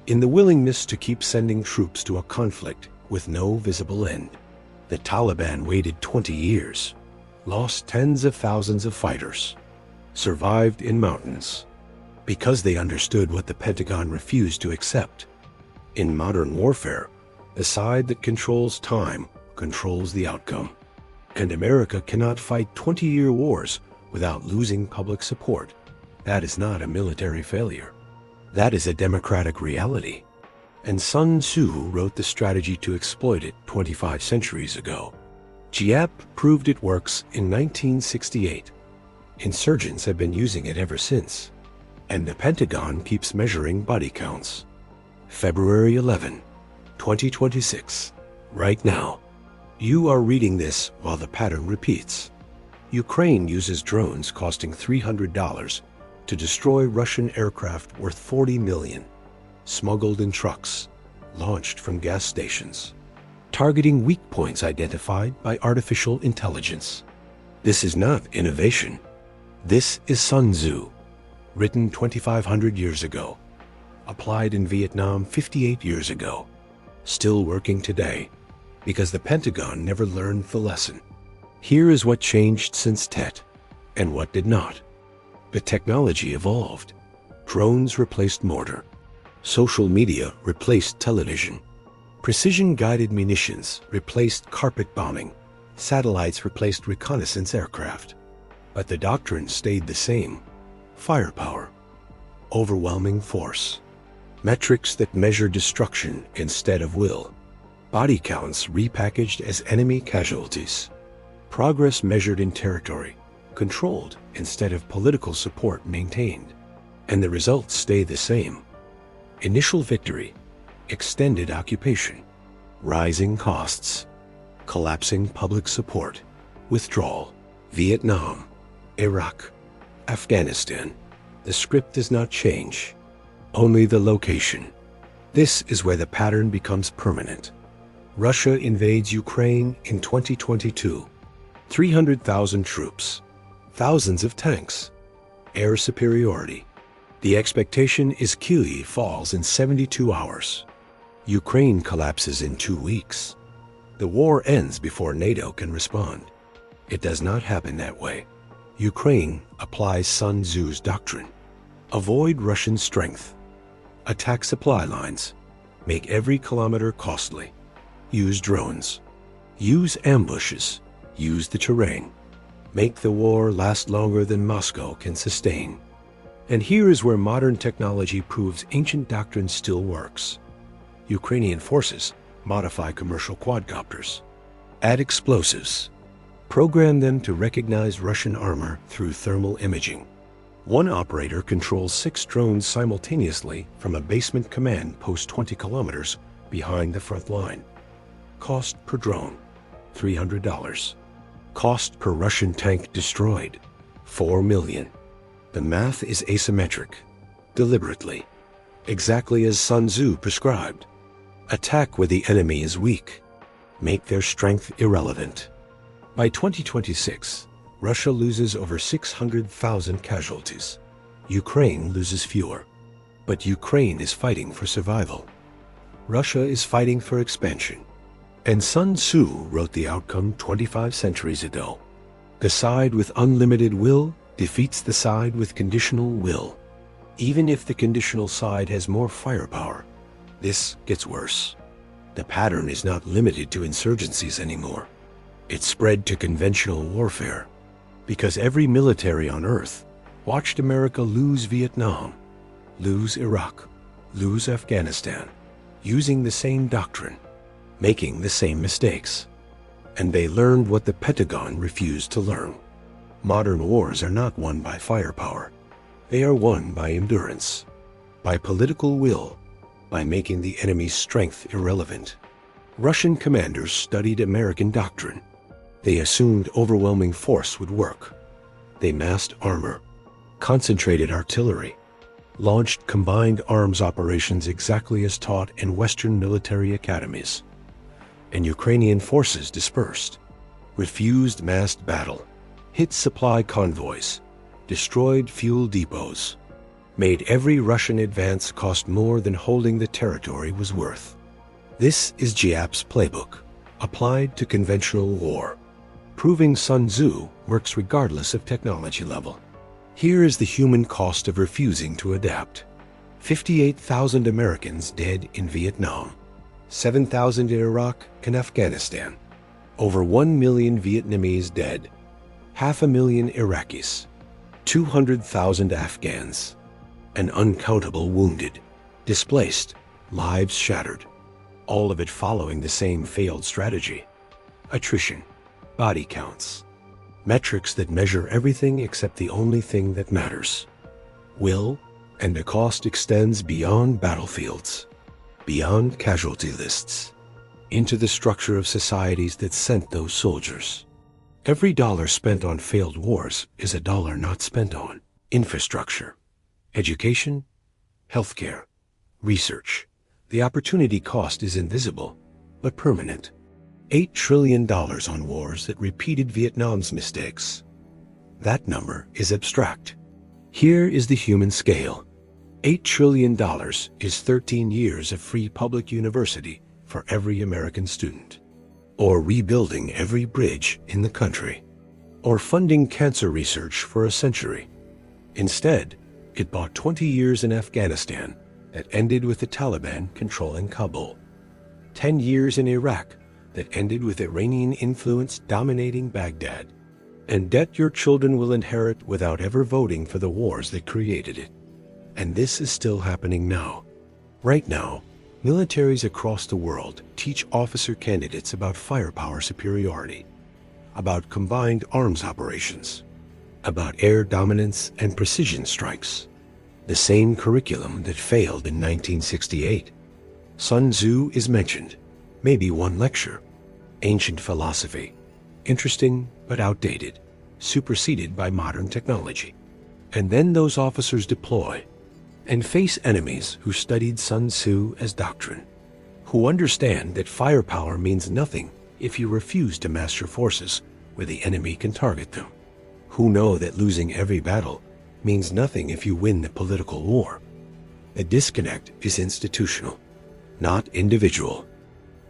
in the willingness to keep sending troops to a conflict with no visible end. The Taliban waited 20 years, lost tens of thousands of fighters, survived in mountains, because they understood what the Pentagon refused to accept. In modern warfare, the side that controls time controls the outcome. And America cannot fight 20-year wars without losing public support. That is not a military failure. That is a democratic reality. And Sun Tzu wrote the strategy to exploit it 25 centuries ago. Giap proved it works in 1968. Insurgents have been using it ever since. And the Pentagon keeps measuring body counts. February 11, 2026, right now. You are reading this while the pattern repeats. Ukraine uses drones costing $300 to destroy Russian aircraft worth $40 million, smuggled in trucks, launched from gas stations, targeting weak points identified by artificial intelligence. This is not innovation. This is Sun Tzu, written 2,500 years ago, applied in Vietnam 58 years ago, still working today, because the Pentagon never learned the lesson. Here is what changed since Tet, and what did not. The technology evolved. Drones replaced mortar. Social media replaced television. Precision-guided munitions replaced carpet bombing. Satellites replaced reconnaissance aircraft. But the doctrine stayed the same. Firepower. Overwhelming force. Metrics that measure destruction instead of will. Body counts repackaged as enemy casualties. Progress measured in territory, controlled instead of political support maintained. And the results stay the same. Initial victory, extended occupation, rising costs, collapsing public support, withdrawal, Vietnam, Iraq, Afghanistan. The script does not change, only the location. This is where the pattern becomes permanent. Russia invades Ukraine in 2022. 300,000 troops, thousands of tanks, air superiority. The expectation is Kyiv falls in 72 hours. Ukraine collapses in 2 weeks. The war ends before NATO can respond. It does not happen that way. Ukraine applies Sun Tzu's doctrine. Avoid Russian strength. Attack supply lines. Make every kilometer costly. Use drones. Use ambushes. Use the terrain. Make the war last longer than Moscow can sustain. And here is where modern technology proves ancient doctrine still works. Ukrainian forces modify commercial quadcopters. Add explosives. Program them to recognize Russian armor through thermal imaging. One operator controls 6 drones simultaneously from a basement command post 20 kilometers behind the front line. Cost per drone, $300. Cost per Russian tank destroyed, $4 million. The math is asymmetric, deliberately, exactly as Sun Tzu prescribed. Attack where the enemy is weak. Make their strength irrelevant. By 2026, Russia loses over 600,000 casualties. Ukraine loses fewer. But Ukraine is fighting for survival. Russia is fighting for expansion. And Sun Tzu wrote the outcome 25 centuries ago. The side with unlimited will defeats the side with conditional will. Even if the conditional side has more firepower, this gets worse. The pattern is not limited to insurgencies anymore. It's spread to conventional warfare. Because every military on Earth watched America lose Vietnam, lose Iraq, lose Afghanistan, using the same doctrine, making the same mistakes. And they learned what the Pentagon refused to learn. Modern wars are not won by firepower. They are won by endurance, by political will, by making the enemy's strength irrelevant. Russian commanders studied American doctrine. They assumed overwhelming force would work. They massed armor, concentrated artillery, launched combined arms operations exactly as taught in Western military academies. And Ukrainian forces dispersed, refused massed battle, hit supply convoys, destroyed fuel depots, made every Russian advance cost more than holding the territory was worth. This is Giap's playbook, applied to conventional war, proving Sun Tzu works regardless of technology level. Here is the human cost of refusing to adapt. 58,000 Americans dead in Vietnam, 7,000 in Iraq and Afghanistan, over 1 million Vietnamese dead, 500,000 Iraqis, 200,000 Afghans, and uncountable wounded, displaced, lives shattered, all of it following the same failed strategy: attrition, body counts, metrics that measure everything except the only thing that matters: will, and the cost extends beyond battlefields, beyond casualty lists, into the structure of societies that sent those soldiers. Every dollar spent on failed wars is a dollar not spent on infrastructure, education, healthcare, research. The opportunity cost is invisible, but permanent. $8 trillion on wars that repeated Vietnam's mistakes. That number is abstract. Here is the human scale. $8 trillion is 13 years of free public university for every American student, or rebuilding every bridge in the country, or funding cancer research for a century. Instead, it bought 20 years in Afghanistan that ended with the Taliban controlling Kabul, 10 years in Iraq that ended with Iranian influence dominating Baghdad, and debt your children will inherit without ever voting for the wars that created it. And this is still happening now. Right now, militaries across the world teach officer candidates about firepower superiority, about combined arms operations, about air dominance and precision strikes, the same curriculum that failed in 1968. Sun Tzu is mentioned, maybe one lecture. Ancient philosophy, interesting but outdated, superseded by modern technology. And then those officers deploy and face enemies who studied Sun Tzu as doctrine, who understand that firepower means nothing if you refuse to mass your forces where the enemy can target them, who know that losing every battle means nothing if you win the political war. The disconnect is institutional, not individual.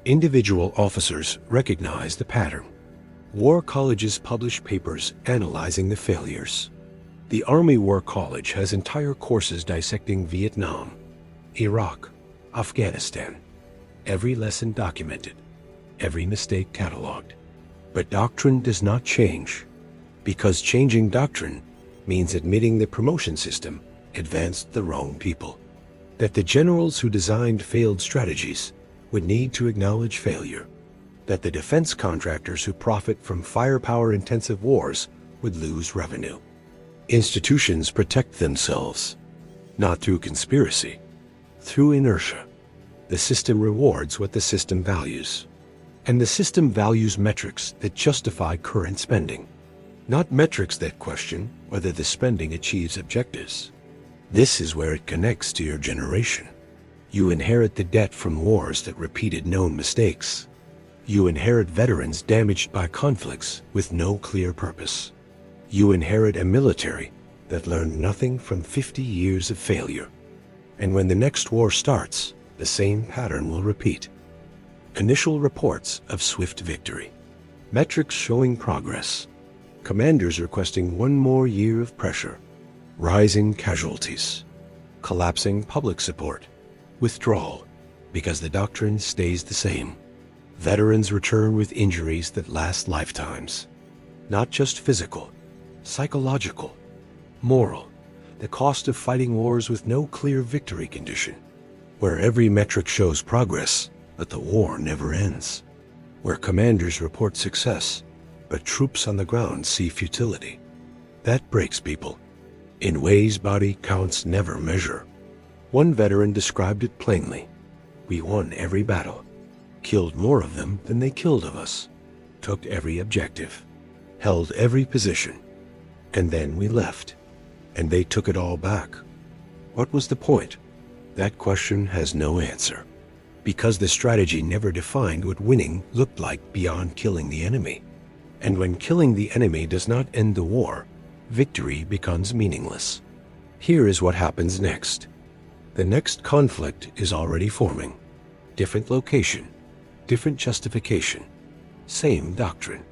Individual officers recognize the pattern. War colleges publish papers analyzing the failures. The Army War College has entire courses dissecting Vietnam, Iraq, Afghanistan. Every lesson documented, every mistake cataloged. But doctrine does not change, because changing doctrine means admitting the promotion system advanced the wrong people, that the generals who designed failed strategies would need to acknowledge failure, that the defense contractors who profit from firepower-intensive wars would lose revenue. Institutions protect themselves, not through conspiracy, through inertia. The system rewards what the system values, and the system values metrics that justify current spending, not metrics that question whether the spending achieves objectives. This is where it connects to your generation. You inherit the debt from wars that repeated known mistakes. You inherit veterans damaged by conflicts with no clear purpose. You inherit a military that learned nothing from 50 years of failure. And when the next war starts, the same pattern will repeat. Initial reports of swift victory, metrics showing progress, commanders requesting one more year of pressure, rising casualties, collapsing public support, withdrawal because the doctrine stays the same. Veterans return with injuries that last lifetimes, not just physical, psychological, moral, the cost of fighting wars with no clear victory condition, where every metric shows progress, but the war never ends, where commanders report success, but troops on the ground see futility. That breaks people in ways body counts never measure. One veteran described it plainly. We won every battle, killed more of them than they killed of us, took every objective, held every position, and then we left, and they took it all back. What was the point? That question has no answer, because the strategy never defined what winning looked like beyond killing the enemy. And when killing the enemy does not end the war, victory becomes meaningless. Here is what happens next. The next conflict is already forming. Different location, different justification, same doctrine.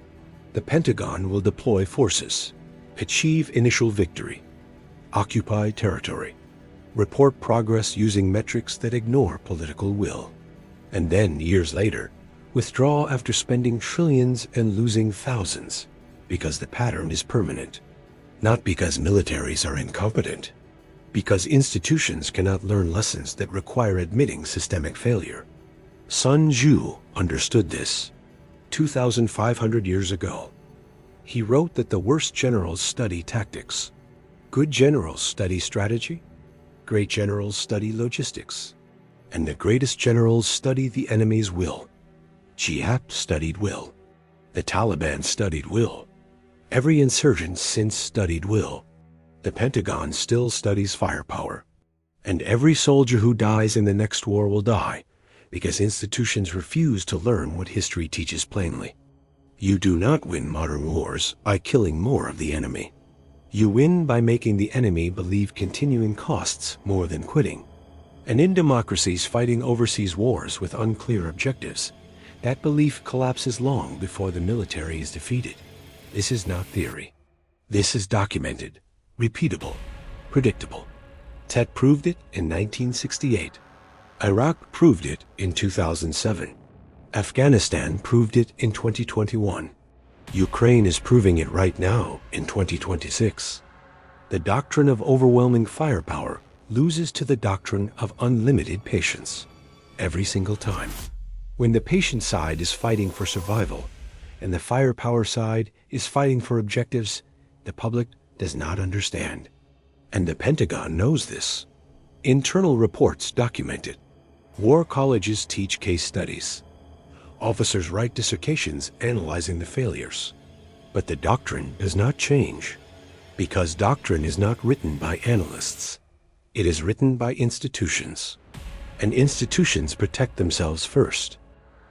The Pentagon will deploy forces, achieve initial victory, occupy territory, report progress using metrics that ignore political will, and then, years later, withdraw after spending trillions and losing thousands, because the pattern is permanent. Not because militaries are incompetent, because institutions cannot learn lessons that require admitting systemic failure. Sun Tzu understood this 2,500 years ago. He wrote that the worst generals study tactics. Good generals study strategy. Great generals study logistics. And the greatest generals study the enemy's will. Giap studied will. The Taliban studied will. Every insurgent since studied will. The Pentagon still studies firepower. And every soldier who dies in the next war will die, because institutions refuse to learn what history teaches plainly. You do not win modern wars by killing more of the enemy. You win by making the enemy believe continuing costs more than quitting. And in democracies fighting overseas wars with unclear objectives, that belief collapses long before the military is defeated. This is not theory. This is documented, repeatable, predictable. Tet proved it in 1968. Iraq proved it in 2007. Afghanistan proved it in 2021. Ukraine is proving it right now in 2026. The doctrine of overwhelming firepower loses to the doctrine of unlimited patience every single time. When the patient side is fighting for survival and the firepower side is fighting for objectives, the public does not understand. And the Pentagon knows this. Internal reports document it. War colleges teach case studies. Officers write dissertations analyzing the failures. But the doctrine does not change, because doctrine is not written by analysts. It is written by institutions. And institutions protect themselves first.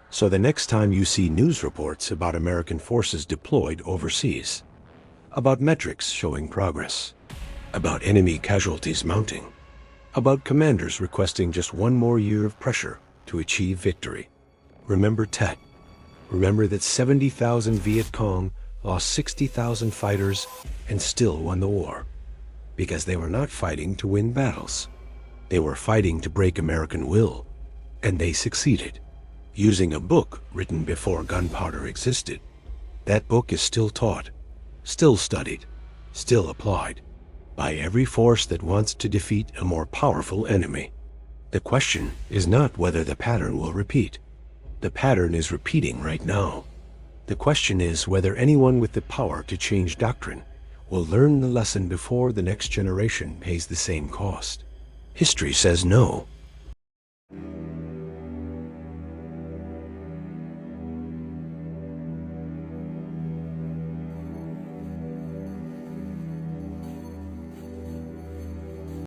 So the next time you see news reports about American forces deployed overseas, about metrics showing progress, about enemy casualties mounting, about commanders requesting just one more year of pressure to achieve victory, remember Tet. Remember that 70,000 Viet Cong lost 60,000 fighters and still won the war. Because they were not fighting to win battles. They were fighting to break American will. And they succeeded. Using a book written before gunpowder existed. That book is still taught, still studied, still applied by every force that wants to defeat a more powerful enemy. The question is not whether the pattern will repeat. The pattern is repeating right now. The question is whether anyone with the power to change doctrine will learn the lesson before the next generation pays the same cost. History says no.